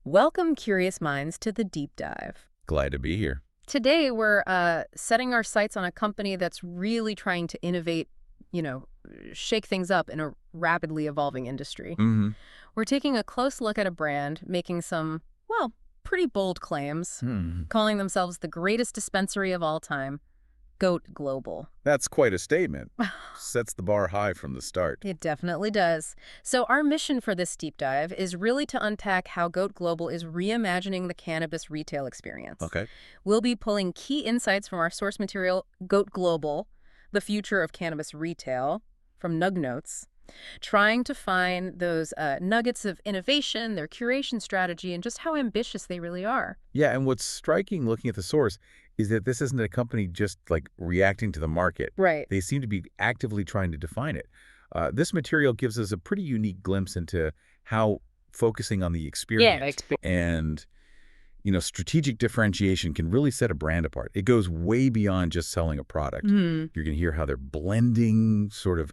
Welcome, curious minds, to the deep dive. Glad to be here. Today, we're setting our sights on a company that's really trying to innovate, shake things up in a rapidly evolving industry. Mm-hmm. We're taking a close look at a brand making some, well, pretty bold claims, calling themselves the greatest dispensary of all time, Goat Global. That's quite a statement. Sets the bar high from the start. It definitely does. So our mission for this deep dive is really to unpack how Goat Global is reimagining the cannabis retail experience. Okay. We'll be pulling key insights from our source material, Goat Global, the future of cannabis retail, from Nug Notes, trying to find those nuggets of innovation, their curation strategy, and just how ambitious they really are. Yeah, and what's striking looking at the source is that this isn't a company just like reacting to the market. Right. They seem to be actively trying to define it. This material gives us a pretty unique glimpse into how focusing on the experience and strategic differentiation can really set a brand apart. It goes way beyond just selling a product. You're going to hear how they're blending sort of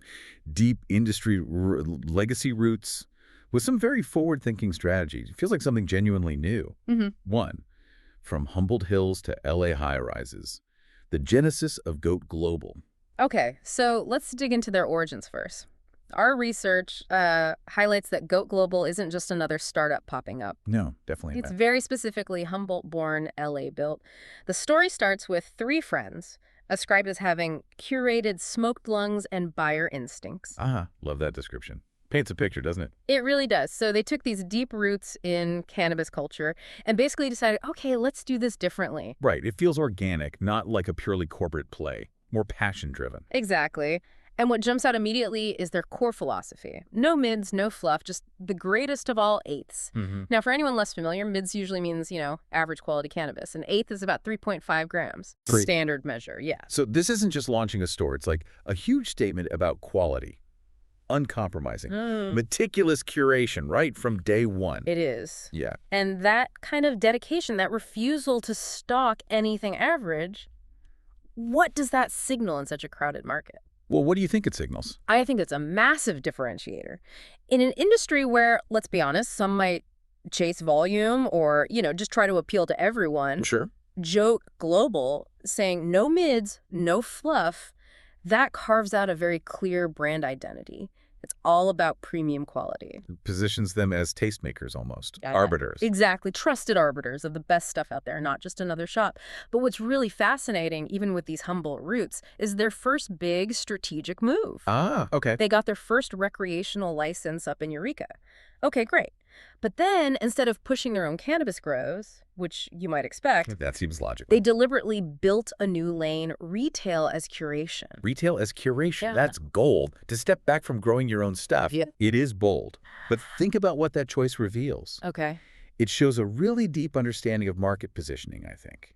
deep industry legacy roots with some very forward-thinking strategies. It feels like something genuinely new. One, from Humboldt Hills to LA high-rises, the genesis of Goat Global. Okay, so let's dig into their origins first. Our research highlights that Goat Global isn't just another startup popping up. No, definitely It's not. very specifically Humboldt-born, LA-built. The story starts with three friends, ascribed as having curated smoked lungs and buyer instincts. Love that description. Paints a picture, doesn't it? It really does. So they took these deep roots in cannabis culture and basically decided, okay, let's do this differently. Right. It feels organic, not like a purely corporate play, more passion-driven. Exactly. And what jumps out immediately is their core philosophy. No mids, no fluff, just the greatest of all eighths. Now, for anyone less familiar, mids usually means, average quality cannabis. An eighth is about 3.5 grams. Standard measure, yeah. So this isn't just launching a store. It's like a huge statement about quality. Uncompromising. Meticulous curation, right from day one. It is. Yeah. And that kind of dedication, that refusal to stock anything average, what does that signal in such a crowded market? Well, what do you think it signals? I think it's a massive differentiator. In an industry where, let's be honest, some might chase volume or, just try to appeal to everyone. Sure. Goat Global saying no mids, no fluff, that carves out a very clear brand identity. It's all about premium quality. Positions them as tastemakers almost. Arbiters. Exactly. Trusted arbiters of the best stuff out there, not just another shop. But what's really fascinating, even with these Humboldt roots, is their first big strategic move. Okay. They got their first recreational license up in Eureka. Okay, great. But then, instead of pushing their own cannabis grows, which you might expect, That seems logical. they deliberately built a new lane, retail as curation. Retail as curation. Yeah. That's gold. To step back from growing your own stuff, Yeah. It is bold. But think about what that choice reveals. Okay. It shows a really deep understanding of market positioning, I think.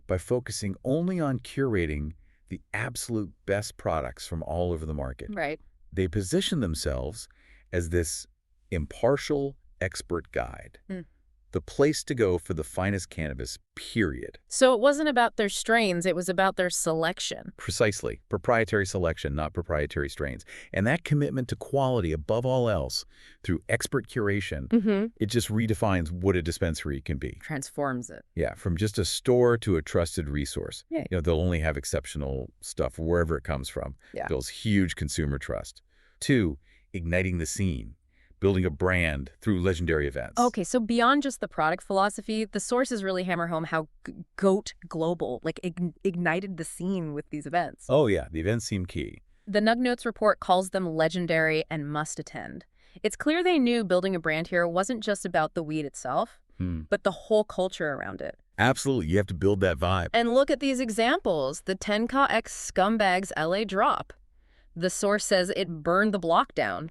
By focusing only on curating the absolute best products from all over the market, Right. they position themselves as this impartial expert guide. The place to go for the finest cannabis, period. So it wasn't about their strains, it was about their selection. Precisely. Proprietary selection, not proprietary strains. And that commitment to quality above all else through expert curation, it just redefines what a dispensary can be. Transforms it. Yeah, from just a store to a trusted resource. Yeah. They'll only have exceptional stuff wherever it comes from. Yeah. Builds huge consumer trust. 2, igniting the scene. Building a brand through legendary events. Okay, so beyond just the product philosophy, the sources really hammer home how Goat Global ignited the scene with these events. Oh yeah, the events seem key. The Nug Notes report calls them legendary and must attend. It's clear they knew building a brand here wasn't just about the weed itself, but the whole culture around it. Absolutely, you have to build that vibe. And look at these examples. The 10X Scumbags LA drop. The source says it burned the block down.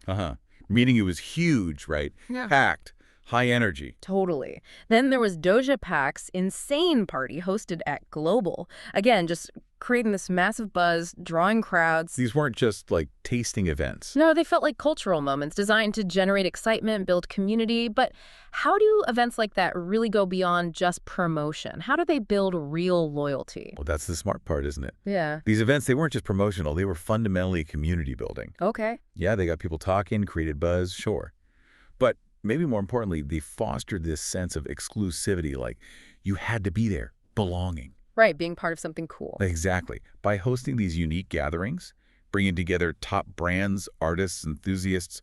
Meaning it was huge, right? Yeah. Packed, high energy. Totally. Then there was Doja Pak's insane party hosted at Global. Again, just creating this massive buzz, drawing crowds. These weren't just like tasting events. No, they felt like cultural moments designed to generate excitement, build community. But how do events like that really go beyond just promotion? How do they build real loyalty? Well, that's the smart part, isn't it? Yeah. These events, they weren't just promotional. They were fundamentally community building. Okay. Yeah, they got people talking, created buzz, sure. But maybe more importantly, they fostered this sense of exclusivity, like you had to be there, belonging. Right, being part of something cool. Exactly. By hosting these unique gatherings, bringing together top brands, artists, enthusiasts,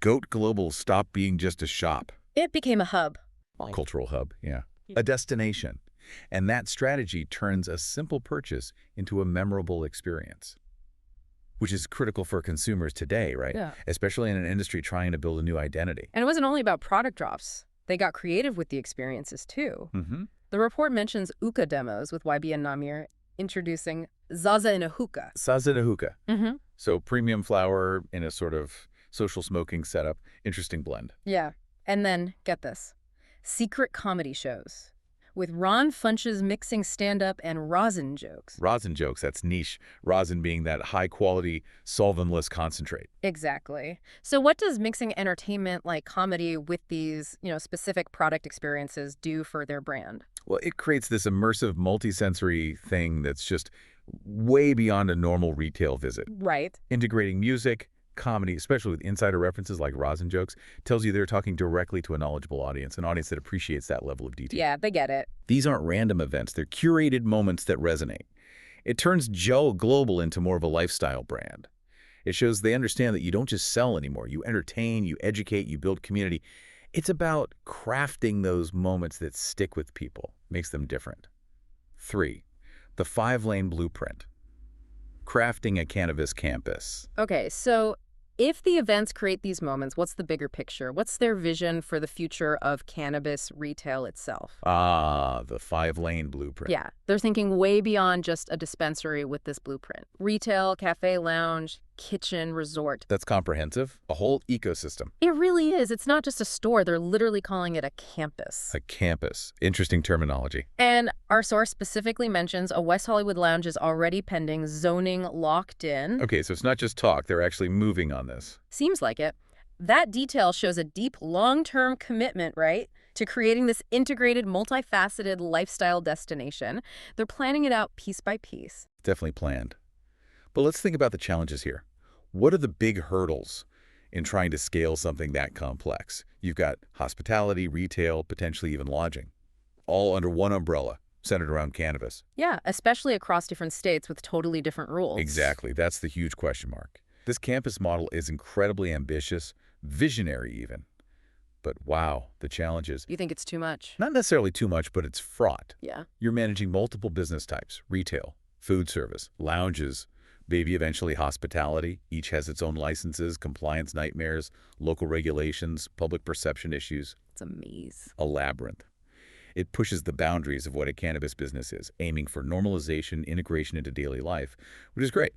Goat Global stopped being just a shop. It became a hub. Cultural hub, yeah. A destination. And that strategy turns a simple purchase into a memorable experience, which is critical for consumers today, right? Yeah. Especially in an industry trying to build a new identity. And it wasn't only about product drops. They got creative with the experiences, too. The report mentions Ooka demos with YB and Namir introducing Zaza in a hookah. Zaza in a hookah. So premium flower in a sort of social smoking setup. Interesting blend. Yeah. And then, get this, secret comedy shows with Ron Funches mixing stand-up and rosin jokes. Rosin jokes, that's niche. Rosin being that high-quality, solventless concentrate. Exactly. So what does mixing entertainment like comedy with these, specific product experiences do for their brand? Well, it creates this immersive, multisensory thing that's just way beyond a normal retail visit. Right. Integrating music, comedy, especially with insider references like rosin jokes, tells you they're talking directly to a knowledgeable audience, an audience that appreciates that level of detail. Yeah, they get it. These aren't random events. They're curated moments that resonate. It turns Joe Global into more of a lifestyle brand. It shows they understand that you don't just sell anymore. You entertain, you educate, you build community. It's about crafting those moments that stick with people, makes them different. 3, the 5-lane blueprint. Crafting a cannabis campus. Okay, so if the events create these moments, what's the bigger picture? What's their vision for the future of cannabis retail itself? Ah, the 5-lane blueprint. Yeah, they're thinking way beyond just a dispensary with this blueprint. Retail, cafe, lounge, kitchen, resort. That's comprehensive. A whole ecosystem. It really is. It's not just a store. They're literally calling it a campus. A campus. Interesting terminology. And our source specifically mentions a West Hollywood lounge is already pending, zoning locked in. Okay, so it's not just talk. They're actually moving on this. Seems like it. That detail shows a deep, long-term commitment, right, to creating this integrated, multifaceted lifestyle destination. They're planning it out piece by piece. Definitely planned. But let's think about the challenges here. What are the big hurdles in trying to scale something that complex? You've got hospitality, retail, potentially even lodging, all under one umbrella, centered around cannabis. Yeah, especially across different states with totally different rules. Exactly. That's the huge question mark. This campus model is incredibly ambitious, visionary even. But wow, the challenges. You think it's too much? Not necessarily too much, but it's fraught. Yeah. You're managing multiple business types, retail, food service, lounges, maybe eventually hospitality. Each has its own licenses, compliance nightmares, local regulations, public perception issues. It's a maze. A labyrinth. It pushes the boundaries of what a cannabis business is, aiming for normalization, integration into daily life, which is great.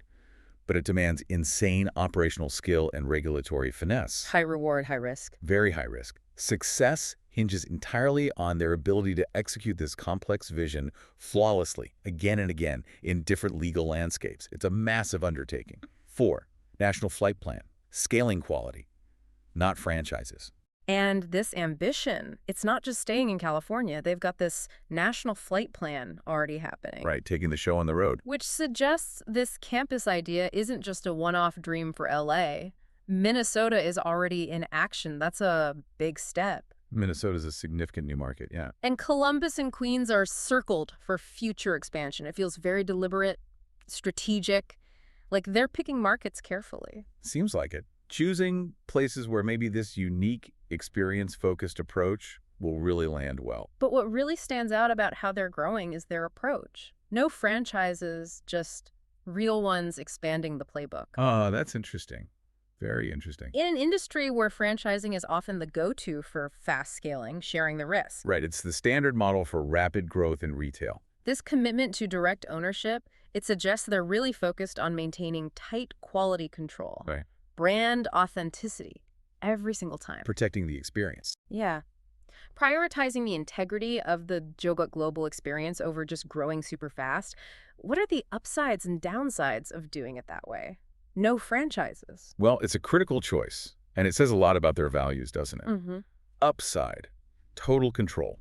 But it demands insane operational skill and regulatory finesse. High reward, high risk. Very high risk. Success hinges entirely on their ability to execute this complex vision flawlessly, again and again, in different legal landscapes. It's a massive undertaking. 4, national flight plan. Scaling quality, not franchises. And this ambition, it's not just staying in California. They've got this national flight plan already happening. Right, taking the show on the road. Which suggests this campus idea isn't just a one-off dream for LA. Minnesota is already in action. That's a big step. Minnesota's a significant new market, yeah. And Columbus and Queens are circled for future expansion. It feels very deliberate, strategic, like they're picking markets carefully. Seems like it. Choosing places where maybe this unique, experience-focused approach will really land well. But what really stands out about how they're growing is their approach. No franchises, just real ones expanding the playbook. Ah, that's interesting. Very interesting. In an industry where franchising is often the go-to for fast scaling, sharing the risk. Right, it's the standard model for rapid growth in retail. This commitment to direct ownership, it suggests they're really focused on maintaining tight quality control. Right. Brand authenticity every single time. Protecting the experience. Yeah. Prioritizing the integrity of the Jogut Global experience over just growing super fast. What are the upsides and downsides of doing it that way? No franchises. Well, it's a critical choice, and it says a lot about their values, doesn't it? Mm-hmm. Upside, total control.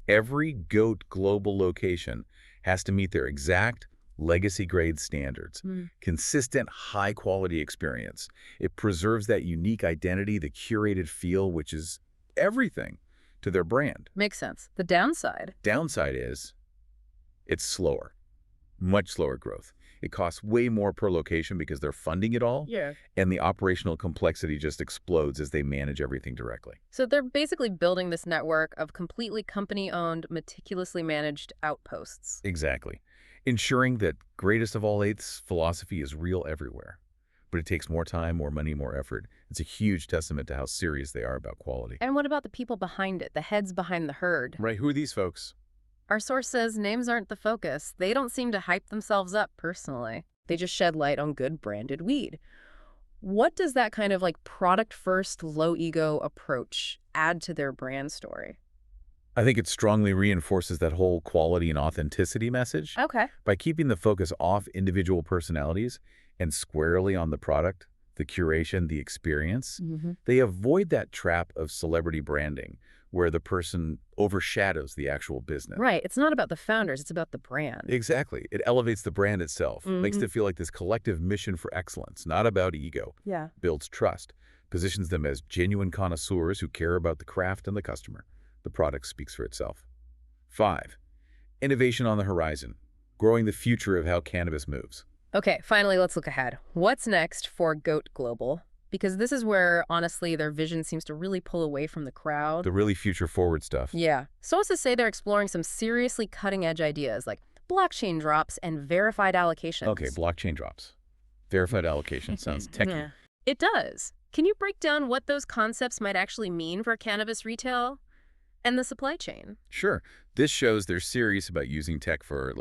Every GOAT Global location has to meet their exact legacy-grade standards, consistent, high-quality experience. It preserves that unique identity, the curated feel, which is everything to their brand. Makes sense. The downside? Downside is it's slower, much slower growth. It costs way more per location because they're funding it all. Yeah. And the operational complexity just explodes as they manage everything directly. So they're basically building this network of completely company-owned, meticulously managed outposts. Exactly. Ensuring that greatest of all eighths philosophy is real everywhere. But it takes more time, more money, more effort. It's a huge testament to how serious they are about quality. And what about the people behind it, the heads behind the herd? Right, who are these folks? Our source says names aren't the focus. They don't seem to hype themselves up personally. They just shed light on good branded weed. What does that kind of product-first, low-ego approach add to their brand story? I think it strongly reinforces that whole quality and authenticity message. Okay. By keeping the focus off individual personalities and squarely on the product, the curation, the experience, they avoid that trap of celebrity branding where the person overshadows the actual business. Right. It's not about the founders. It's about the brand. Exactly. It elevates the brand itself, makes it feel like this collective mission for excellence, not about ego. Yeah. Builds trust, positions them as genuine connoisseurs who care about the craft and the customer. The product speaks for itself. 5. Innovation on the horizon, growing the future of how cannabis moves. Okay, finally, let's look ahead. What's next for Goat Global? Because this is where, honestly, their vision seems to really pull away from the crowd. The really future-forward stuff. Yeah. So as to say they're exploring some seriously cutting-edge ideas like blockchain drops and verified allocations. Okay, blockchain drops. Verified allocation sounds techy. Yeah. It does. Can you break down what those concepts might actually mean for cannabis retail and the supply chain? Sure. This shows they're serious about using tech for,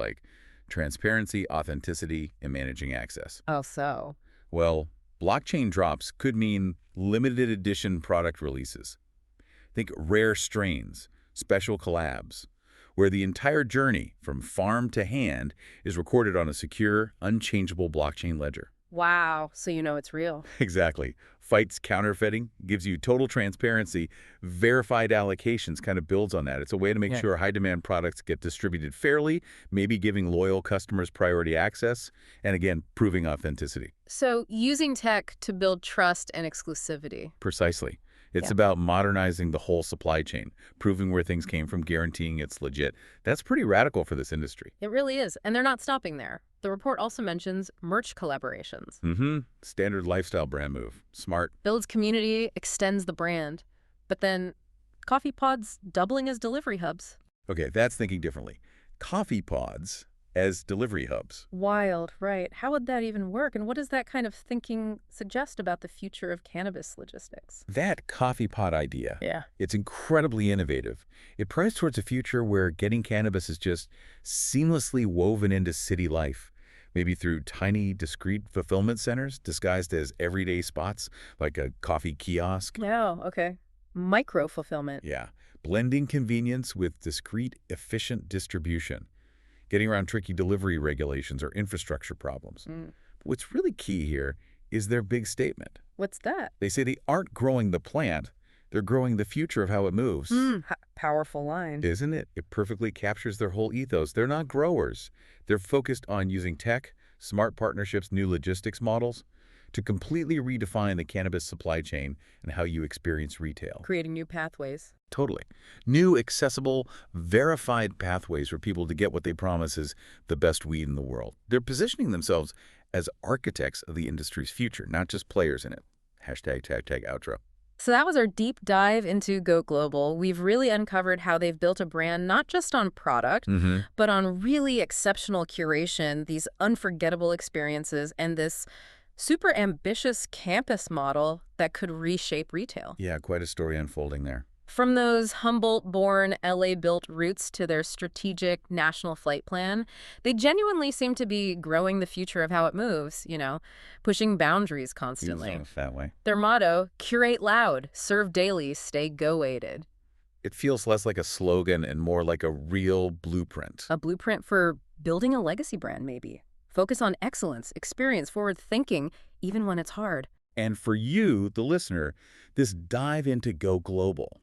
transparency, authenticity, and managing access. Oh, so? Well, blockchain drops could mean limited edition product releases. Think rare strains, special collabs, where the entire journey from farm to hand is recorded on a secure, unchangeable blockchain ledger. Wow, so you know it's real. Exactly. Fights counterfeiting, gives you total transparency. Verified allocations kind of builds on that. It's a way to make sure high-demand products get distributed fairly, maybe giving loyal customers priority access, and again, proving authenticity. So using tech to build trust and exclusivity. Precisely. It's about modernizing the whole supply chain, proving where things came from, guaranteeing it's legit. That's pretty radical for this industry. It really is, and they're not stopping there. The report also mentions merch collaborations. Standard lifestyle brand move. Smart. Builds community, extends the brand. But then coffee pods doubling as delivery hubs. Okay, that's thinking differently. Coffee pods as delivery hubs. Wild, right. How would that even work? And what does that kind of thinking suggest about the future of cannabis logistics? That coffee pod idea. Yeah. It's incredibly innovative. It points towards a future where getting cannabis is just seamlessly woven into city life. Maybe through tiny, discrete fulfillment centers disguised as everyday spots, like a coffee kiosk. Oh, okay. Micro-fulfillment. Yeah. Blending convenience with discrete, efficient distribution. Getting around tricky delivery regulations or infrastructure problems. But what's really key here is their big statement. What's that? They say they aren't growing the plant, they're growing the future of how it moves. Powerful line. Isn't it? It perfectly captures their whole ethos. They're not growers. They're focused on using tech, smart partnerships, new logistics models to completely redefine the cannabis supply chain and how you experience retail. Creating new pathways. Totally. New, accessible, verified pathways for people to get what they promise is the best weed in the world. They're positioning themselves as architects of the industry's future, not just players in it. #outro. So that was our deep dive into Goat Global. We've really uncovered how they've built a brand not just on product, but on really exceptional curation, these unforgettable experiences, and this super ambitious campus model that could reshape retail. Yeah, quite a story unfolding there. From those Humboldt-born, LA-built roots to their strategic national flight plan, they genuinely seem to be growing the future of how it moves, pushing boundaries constantly. That way. Their motto, curate loud, serve daily, stay go-weighted. It feels less like a slogan and more like a real blueprint. A blueprint for building a legacy brand, maybe. Focus on excellence, experience, forward thinking, even when it's hard. And for you, the listener, this dive into Go Global.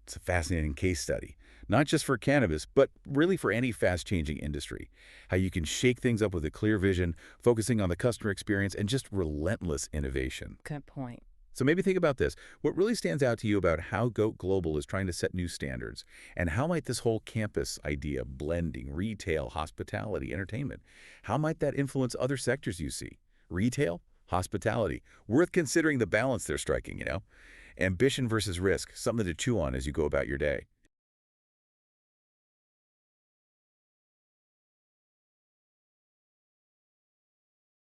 It's a fascinating case study, not just for cannabis, but really for any fast-changing industry. How you can shake things up with a clear vision, focusing on the customer experience, and just relentless innovation. Good point. So maybe think about this. What really stands out to you about how Goat Global is trying to set new standards? And how might this whole campus idea, blending, retail, hospitality, entertainment, how might that influence other sectors you see? Retail? Hospitality. Worth considering the balance they're striking, you know? Ambition versus risk, something to chew on as you go about your day.